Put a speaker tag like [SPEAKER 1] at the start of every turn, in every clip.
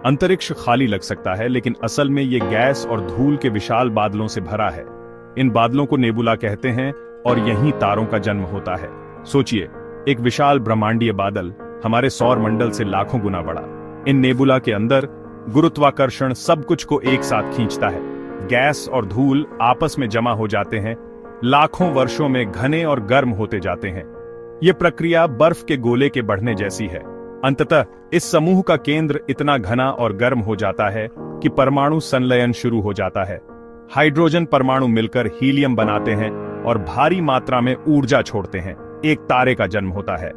[SPEAKER 1] अंतरिक्ष खाली लग सकता है, लेकिन असल में ये गैस और धूल के विशाल बादलों से भरा है। इन बादलों को नेबुला कहते हैं और यहीं तारों का जन्म होता है। सोचिए, एक विशाल ब्रह्मांडीय बादल हमारे सौर मंडल से लाखों गुना बड़ा। इन नेबुला के अंदर गुरुत्वाकर्षण सब कुछ को एक साथ खींचता है। गैस और धूल आपस में जमा हो जाते हैं, लाखों वर्षों में घने और गर्म होते जाते हैं। यह प्रक्रिया बर्फ के गोले के बढ़ने जैसी है। अंततः इस समूह का केंद्र इतना घना और गर्म हो जाता है कि परमाणु संलयन शुरू हो जाता है। हाइड्रोजन परमाणु मिलकर हीलियम बनाते हैं और भारी मात्रा में ऊर्जा छोड़ते हैं। एक तारे का जन्म होता है।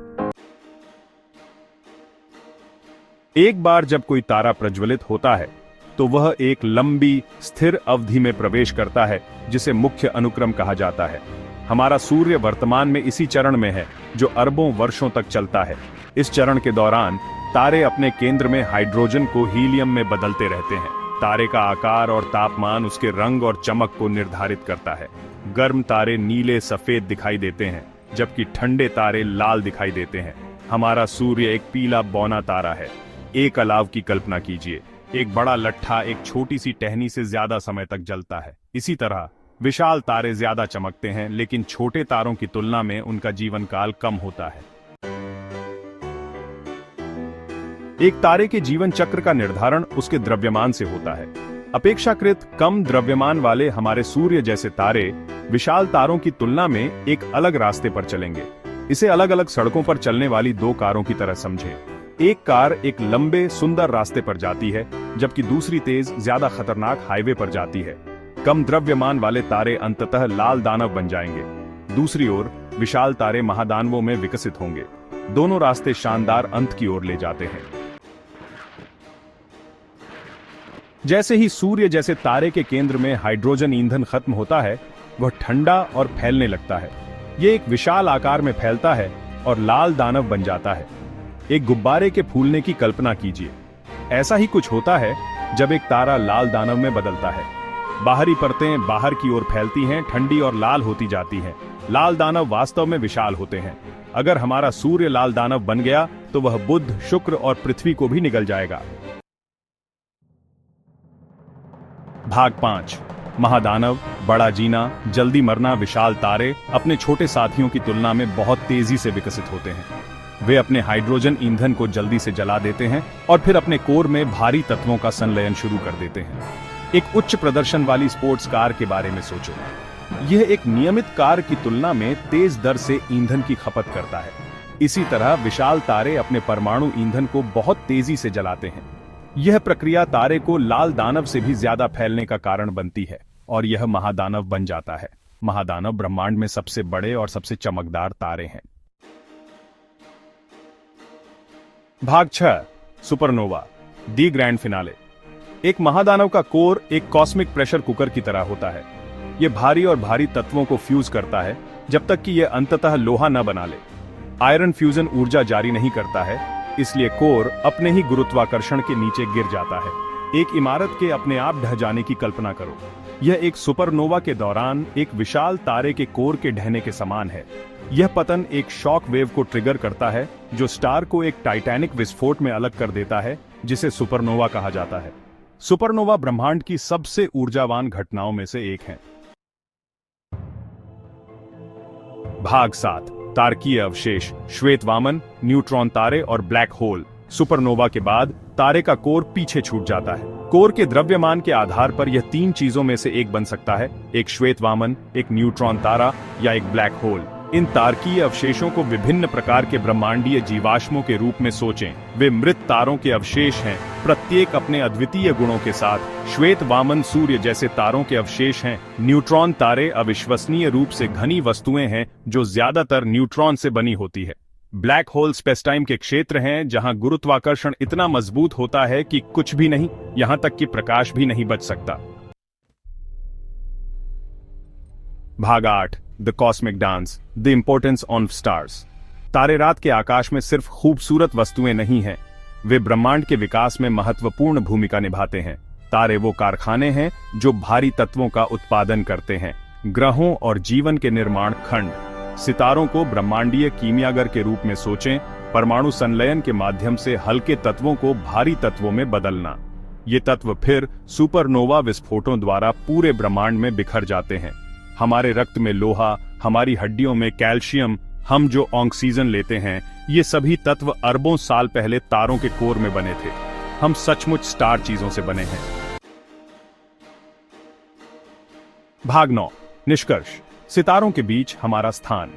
[SPEAKER 1] एक बार जब कोई तारा प्रज्वलित होता है तो वह एक लंबी स्थिर अवधि में प्रवेश करता है, जिसे मुख्य अनुक्रम कहा जाता है। हमारा सूर्य वर्तमान में इसी चरण में है, जो अरबों वर्षों तक चलता है। इस चरण के दौरान तारे अपने केंद्र में हाइड्रोजन को हीलियम में बदलते रहते हैं। तारे का आकार और तापमान उसके रंग और चमक को निर्धारित करता है। गर्म तारे नीले सफेद दिखाई देते हैं, जबकि ठंडे तारे लाल दिखाई देते हैं। हमारा सूर्य एक पीला बौना तारा है। एक अलाव की कल्पना कीजिए। एक बड़ा लट्ठा एक छोटी सी टहनी से ज्यादा समय तक जलता है। इसी तरह विशाल तारे ज्यादा चमकते हैं, लेकिन छोटे तारों की तुलना में उनका जीवन काल कम होता है। एक तारे के जीवन चक्र का निर्धारण उसके द्रव्यमान से होता है। अपेक्षाकृत कम द्रव्यमान वाले हमारे सूर्य जैसे तारे विशाल तारों की तुलना में एक अलग रास्ते पर चलेंगे। इसे अलग अलग सड़कों पर चलने वाली दो कारों की तरह समझें। एक कार एक लंबे सुंदर रास्ते पर जाती है, जबकि दूसरी तेज ज्यादा खतरनाक हाईवे पर जाती है। कम द्रव्यमान वाले तारे अंततः लाल दानव बन जाएंगे। दूसरी ओर विशाल तारे महादानवों में विकसित होंगे। दोनों रास्ते शानदार अंत की ओर ले जाते हैं। जैसे ही सूर्य जैसे तारे के केंद्र में हाइड्रोजन ईंधन खत्म होता है, वह ठंडा और फैलने लगता है। यह एक विशाल आकार में फैलता है और लाल दानव बन जाता है। एक गुब्बारे के फूलने की कल्पना कीजिए। ऐसा ही कुछ होता है जब एक तारा लाल दानव में बदलता है। बाहरी परतें बाहर की ओर फैलती हैं, ठंडी और लाल होती जाती हैं। लाल दानव वास्तव में विशाल होते हैं। अगर हमारा सूर्य लाल दानव बन गया तो वह बुध, शुक्र और पृथ्वी को भी निगल जाएगा। भाग 5। महादानव, बड़ा जीना, जल्दी मरना। विशाल तारे अपने छोटे साथियों की तुलना में बहुत तेजी से विकसित होते हैं। वे अपने हाइड्रोजन ईंधन को जल्दी से जला देते हैं और फिर अपने कोर में भारी तत्वों का संलयन शुरू कर देते हैं। एक उच्च प्रदर्शन वाली स्पोर्ट्स कार के बारे में सोचो। यह एक नियमित कार की तुलना में तेज दर से ईंधन की खपत करता है। इसी तरह विशाल तारे अपने परमाणु ईंधन को बहुत तेजी से जलाते हैं। यह प्रक्रिया तारे को लाल दानव से भी ज्यादा फैलने का कारण बनती है और यह महादानव बन जाता है। महादानव ब्रह्मांड में सबसे बड़े और सबसे चमकदार तारे हैं। भाग 6। सुपरनोवा, दी ग्रैंड फिनाले। एक महादानव का कोर एक कॉस्मिक प्रेशर कुकर की तरह होता है। यह भारी और भारी तत्वों को फ्यूज करता है जब तक कि यह अंततः लोहा न बना ले। आयरन फ्यूजन ऊर्जा जारी नहीं करता है, इसलिए कोर अपने ही गुरुत्वाकर्षण के नीचे गिर जाता है। एक इमारत के अपने आप ढह जाने की कल्पना करो। यह एक सुपरनोवा के दौरान एक विशाल तारे के कोर के ढहने के समान है। यह पतन एक शॉक वेव को ट्रिगर करता है, जो स्टार को एक टाइटैनिक विस्फोट में अलग कर देता है, जिसे सुपरनोवा कहा जाता है। सुपरनोवा ब्रह्मांड की सबसे ऊर्जावान घटनाओं में से एक है। भाग 7। तारकीय अवशेष, श्वेत वामन, न्यूट्रॉन तारे और ब्लैक होल। सुपरनोवा के बाद तारे का कोर पीछे छूट जाता है। कोर के द्रव्यमान के आधार पर यह तीन चीजों में से एक बन सकता है: एक श्वेत वामन, एक न्यूट्रॉन तारा या एक ब्लैक होल। इन तारकीय अवशेषों को विभिन्न प्रकार के ब्रह्मांडीय जीवाश्मों के रूप में सोचें। वे मृत तारों के अवशेष हैं, प्रत्येक अपने अद्वितीय गुणों के साथ। श्वेत वामन सूर्य जैसे तारों के अवशेष हैं। न्यूट्रॉन तारे अविश्वसनीय रूप से घनी वस्तुएं हैं जो ज्यादातर न्यूट्रॉन से बनी होती है। ब्लैक होल स्पेसटाइम के क्षेत्र हैं जहां गुरुत्वाकर्षण इतना मजबूत होता है कि कुछ भी नहीं, यहां तक कि प्रकाश भी नहीं बच सकता। भाग 8। The cosmic dance, the importance of stars. तारे रात के आकाश में सिर्फ खूबसूरत वस्तुएं नहीं हैं, वे ब्रह्मांड के विकास में महत्वपूर्ण भूमिका निभाते हैं। तारे वो कारखाने हैं जो भारी तत्वों का उत्पादन करते हैं, ग्रहों और जीवन के निर्माण खंड। सितारों को ब्रह्मांडीय कीमियागर के रूप में सोचें। परमाणु संलयन के माध्यम से हल्के तत्वों को भारी तत्वों में बदलना। ये तत्व फिर सुपरनोवा विस्फोटों द्वारा पूरे ब्रह्मांड में बिखर जाते हैं। हमारे रक्त में लोहा, हमारी हड्डियों में कैल्शियम, हम जो ऑक्सीजन लेते हैं, ये सभी तत्व अरबों साल पहले तारों के कोर में बने थे। हम सचमुच स्टार चीजों से बने हैं। भाग 9, निष्कर्ष। सितारों के बीच हमारा स्थान।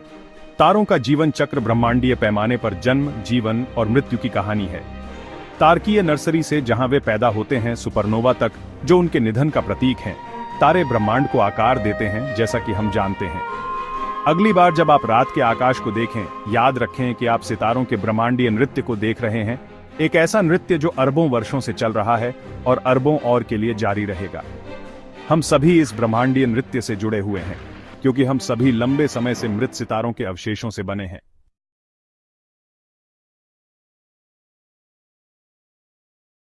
[SPEAKER 1] तारों का जीवन चक्र ब्रह्मांडीय पैमाने पर जन्म, जीवन और मृत्यु की कहानी है। तारकीय नर्सरी से जहां वे पैदा होते हैं, सुपरनोवा तक जो उनके निधन का प्रतीक हैं, तारे ब्रह्मांड को आकार देते हैं, जैसा कि हम जानते हैं। अगली बार जब आप रात के आकाश को देखें, याद रखें कि आप सितारों के ब्रह्मांडीय नृत्य को देख रहे हैं, एक ऐसा नृत्य जो अरबों वर्षों से चल रहा है और अरबों और के लिए जारी रहेगा। हम सभी इस ब्रह्मांडीय नृत्य से जुड़े हुए हैं, क्योंकि हम सभी लंबे समय से मृत सितारों के अवशेषों से बने हैं।